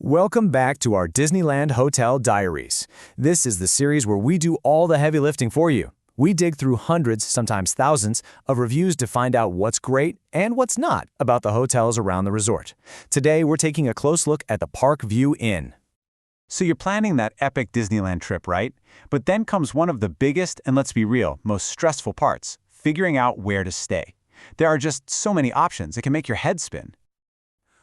Welcome back to our Disneyland Hotel Diaries. This is the series where we do all the heavy lifting for you. We dig through hundreds, sometimes thousands, of reviews to find out what's great and what's not about the hotels around the resort. Today, we're taking a close look at the Park Vue Inn. So you're planning that epic Disneyland trip, right? But then comes one of the biggest and, let's be real, most stressful parts, figuring out where to stay. There are just so many options, it can make your head spin.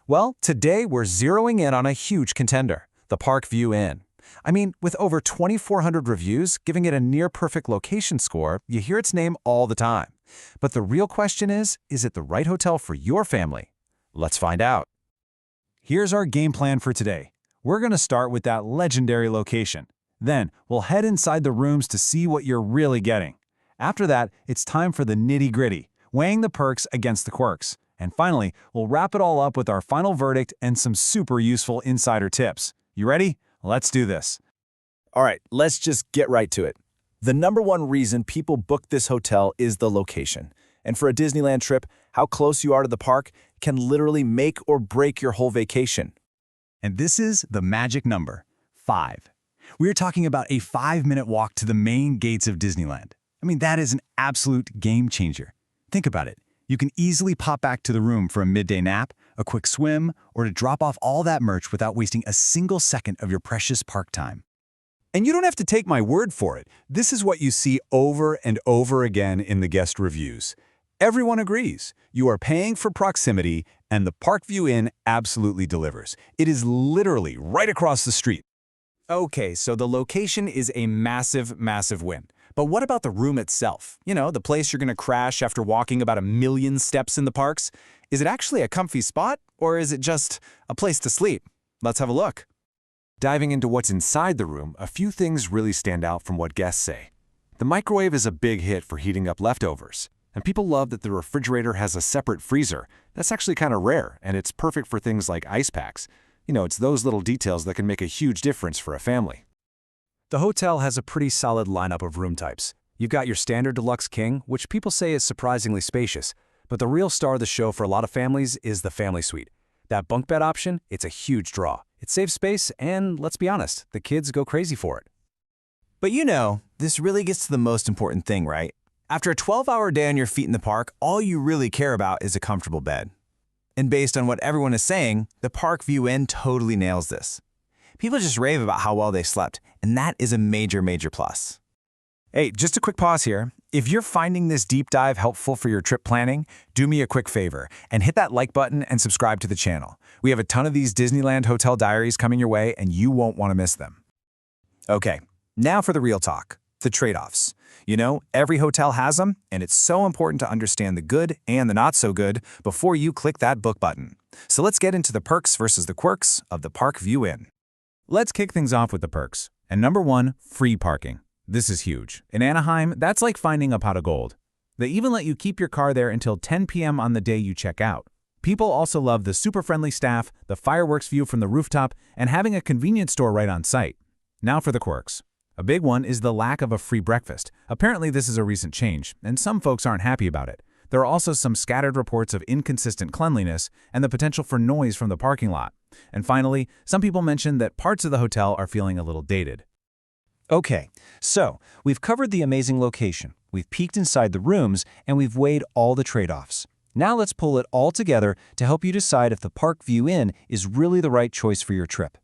Well, today we're zeroing in on a huge contender, the Park Vue Inn. I mean, with over 2,400 reviews, giving it a near-perfect location score, you hear its name all the time. But the real question is it the right hotel for your family? Let's find out. Here's our game plan for today. We're going to start with that legendary location. Then, we'll head inside the rooms to see what you're really getting. After that, it's time for the nitty-gritty, weighing the perks against the quirks. And finally, we'll wrap it all up with our final verdict and some super useful insider tips. You ready? Let's do this. All right, let's just get right to it. The number one reason people book this hotel is the location. And for a Disneyland trip, how close you are to the park can literally make or break your whole vacation. And this is the magic number, 5. We're talking about a 5-minute walk to the main gates of Disneyland. I mean, that is an absolute game changer. Think about it. You can easily pop back to the room for a midday nap, a quick swim, or to drop off all that merch without wasting a single second of your precious park time. And you don't have to take my word for it. This is what you see over and over again in the guest reviews. Everyone agrees. You are paying for proximity, and the Park Vue Inn absolutely delivers. It is literally right across the street. Okay, so the location is a massive, massive win. But what about the room itself? You know, the place you're going to crash after walking about 1 million steps in the parks? Is it actually a comfy spot, or is it just a place to sleep? Let's have a look. Diving into what's inside the room, a few things really stand out from what guests say. The microwave is a big hit for heating up leftovers, and people love that the refrigerator has a separate freezer. That's actually kind of rare, and it's perfect for things like ice packs. You know, it's those little details that can make a huge difference for a family. The hotel has a pretty solid lineup of room types. You've got your standard deluxe king, which people say is surprisingly spacious, but the real star of the show for a lot of families is the family suite. That bunk bed option, it's a huge draw. It saves space, and let's be honest, the kids go crazy for it. But you know, this really gets to the most important thing, right? After a 12-hour day on your feet in the park, all you really care about is a comfortable bed. And based on what everyone is saying, the Park Vue Inn totally nails this. People just rave about how well they slept, and that is a major, major plus. Hey, just a quick pause here. If you're finding this deep dive helpful for your trip planning, do me a quick favor and hit that like button and subscribe to the channel. We have a ton of these Disneyland Hotel Diaries coming your way, and you won't want to miss them. Okay, now for the real talk, the trade-offs. You know, every hotel has them, and it's so important to understand the good and the not so good before you click that book button. So let's get into the perks versus the quirks of the Park Vue Inn. Let's kick things off with the perks. And number 1, free parking. This is huge. In Anaheim, that's like finding a pot of gold. They even let you keep your car there until 10 p.m. on the day you check out. People also love the super friendly staff, the fireworks view from the rooftop, and having a convenience store right on site. Now for the quirks. A big one is the lack of a free breakfast. Apparently this is a recent change, and some folks aren't happy about it. There are also some scattered reports of inconsistent cleanliness and the potential for noise from the parking lot. And finally, some people mentioned that parts of the hotel are feeling a little dated. Okay, so we've covered the amazing location, we've peeked inside the rooms, and we've weighed all the trade-offs. Now let's pull it all together to help you decide if the Park Vue Inn is really the right choice for your trip.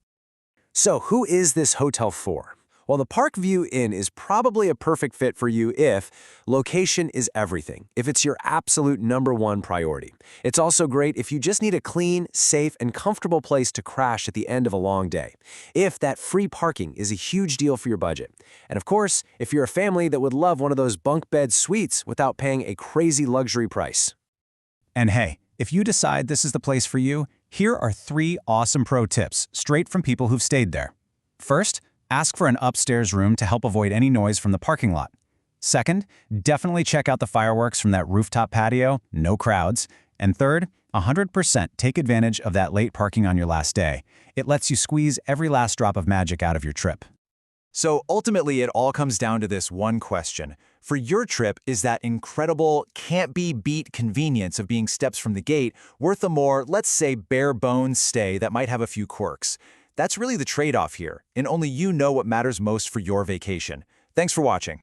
So who is this hotel for? Well, the Park Vue Inn is probably a perfect fit for you if location is everything, if it's your absolute number one priority. It's also great if you just need a clean, safe, and comfortable place to crash at the end of a long day. If that free parking is a huge deal for your budget. And of course, if you're a family that would love one of those bunk bed suites without paying a crazy luxury price. And hey, if you decide this is the place for you, here are 3 awesome pro tips straight from people who've stayed there. First, ask for an upstairs room to help avoid any noise from the parking lot. Second, definitely check out the fireworks from that rooftop patio, no crowds. And third, 100% take advantage of that late parking on your last day. It lets you squeeze every last drop of magic out of your trip. So ultimately, it all comes down to this one question. For your trip, is that incredible, can't-be-beat convenience of being steps from the gate worth a more, let's say, bare-bones stay that might have a few quirks? That's really the trade-off here, and only you know what matters most for your vacation. Thanks for watching.